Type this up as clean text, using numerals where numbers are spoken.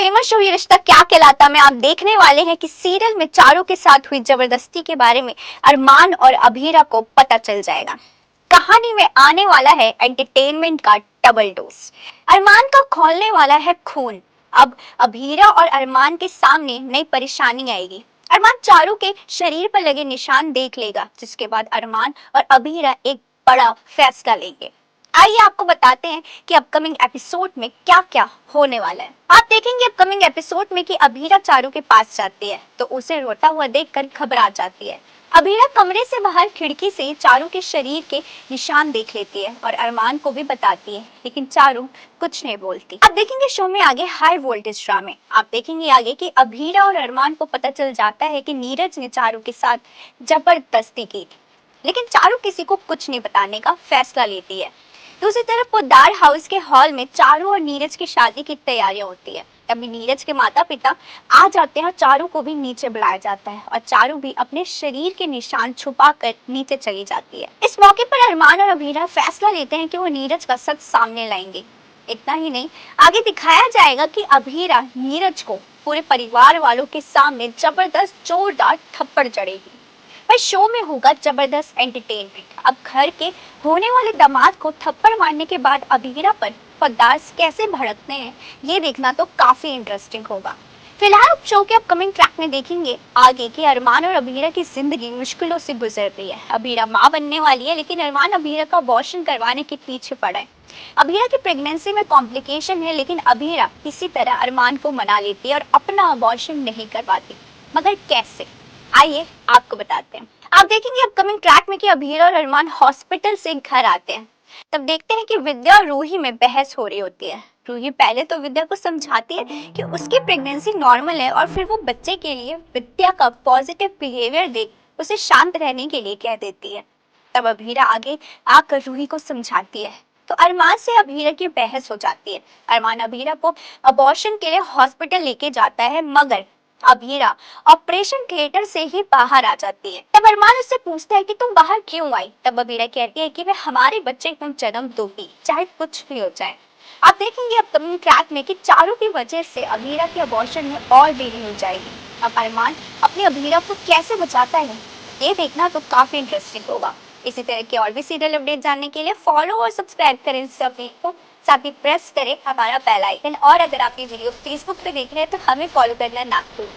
Famous show ये रिश्ता क्या कहलाता में आप देखने वाले हैं कि सीरियल में चारों के साथ हुई जबरदस्ती के बारे में अरमान और अभीरा को पता चल जाएगा। कहानी में आने वाला है एंटरटेनमेंट का डबल डोज। अरमान का खोलने वाला है खून। अब अभीरा और अरमान के सामने नई परेशानी आएगी। अरमान चारू के शरीर पर लगे निशान देख लेगा, जिसके बाद अरमान और अभीरा एक बड़ा फैसला लेंगे। आइए आपको बताते हैं कि अपकमिंग एपिसोड में क्या क्या होने वाला है। आप देखेंगे अपकमिंग एपिसोड में कि अभीरा चारू के पास जाती है तो उसे रोता हुआ देखकर घबरा जाती है। अभीरा कमरे से बाहर खिड़की से चारू के शरीर के निशान देख लेती है और अरमान को भी बताती है, लेकिन चारू कुछ नहीं बोलती। आप देखेंगे शो में आगे हाई वोल्टेज ड्रामे। आप देखेंगे आगे कि अभीरा और अरमान को पता चल जाता है कि नीरज ने चारू के साथ जबरदस्ती की थी, लेकिन चारू किसी को कुछ नहीं बताने का फैसला लेती है। दूसरी तरफ पोद्दार हाउस के हॉल में चारू और नीरज की शादी की तैयारियां होती है। तभी नीरज के माता पिता आ जाते हैं और चारू को भी नीचे बुलाया जाता है और चारू भी अपने शरीर के निशान छुपा कर नीचे चली जाती है। इस मौके पर अरमान और अभीरा फैसला लेते हैं कि वो नीरज का सच सामने लाएंगे। इतना ही नहीं, आगे दिखाया जाएगा कि अभीरा नीरज को पूरे परिवार वालों के सामने जबरदस्त जोरदार थप्पड़ जड़ेगी। पर शो में होगा जबरदस्त एंटरटेनमेंट। अब घर के होने वाले दामाद को थप्पड़ मारने के बाद अभीरा पर पोद्दार कैसे भड़कते हैं, ये देखना तो काफी इंटरेस्टिंग होगा। फिलहाल अब शो के अपकमिंग ट्रैक में देखेंगे आगे कि अरमान और अभीरा की जिंदगी मुश्किलों से गुजर रही है। अभीरा माँ बनने वाली है, लेकिन अरमान अभीरा का अबॉर्शन करवाने के पीछे पड़ा है। अभीरा की प्रेगनेंसी में कॉम्प्लिकेशन है, लेकिन अभीरा किसी तरह अरमान को मना लेती है और अपना अबॉर्शन नहीं करवाती। मगर कैसे, आइए आपको बताते हैं। आप देखेंगे अपकमिंग ट्रैक में कि अभीरा और अरमान हॉस्पिटल से घर आते हैं। तब देखते हैं कि विद्या और रूही में बहस हो रही होती है। रूही पहले तो विद्या को समझाती है कि उसकी प्रेगनेंसी नॉर्मल है और फिर वो बच्चे के लिए विद्या का पॉजिटिव बिहेवियर देख उसे शांत रहने के लिए कह देती है। तब अभीरा आगे आकर रूही को समझाती है तो अरमान से अभीरा की बहस हो जाती है। अरमान अभीरा को अबॉर्शन के लिए हॉस्पिटल लेके जाता है, मगर अभीरा ऑपरेशन थिएटर से ही बाहर आ जाती है। तब अरमान उससे पूछता है कि तुम बाहर क्यों आई? तब अभीरा कहती है कि वे हमारे बच्चे को जन्म दोगी, चाहे कुछ भी हो जाए। आप देखेंगे अपकमिंग ट्रैक में कि चारों की वजह से अभीरा के अबॉर्शन में और देरी हो जाएगी। अब अरमान अपनी अभीरा को कैसे बचाता है, ये देखना तो काफी इंटरेस्टिंग होगा। इसी तरह के और भी सीरियल अपडेट जानने के लिए फॉलो और सब्सक्राइब करें इस अपडेट को, साथ ही प्रेस करें हमारा बेल आइकन। और अगर आप ये वीडियो फेसबुक पे देख रहे हैं तो हमें फॉलो करना ना भूलें।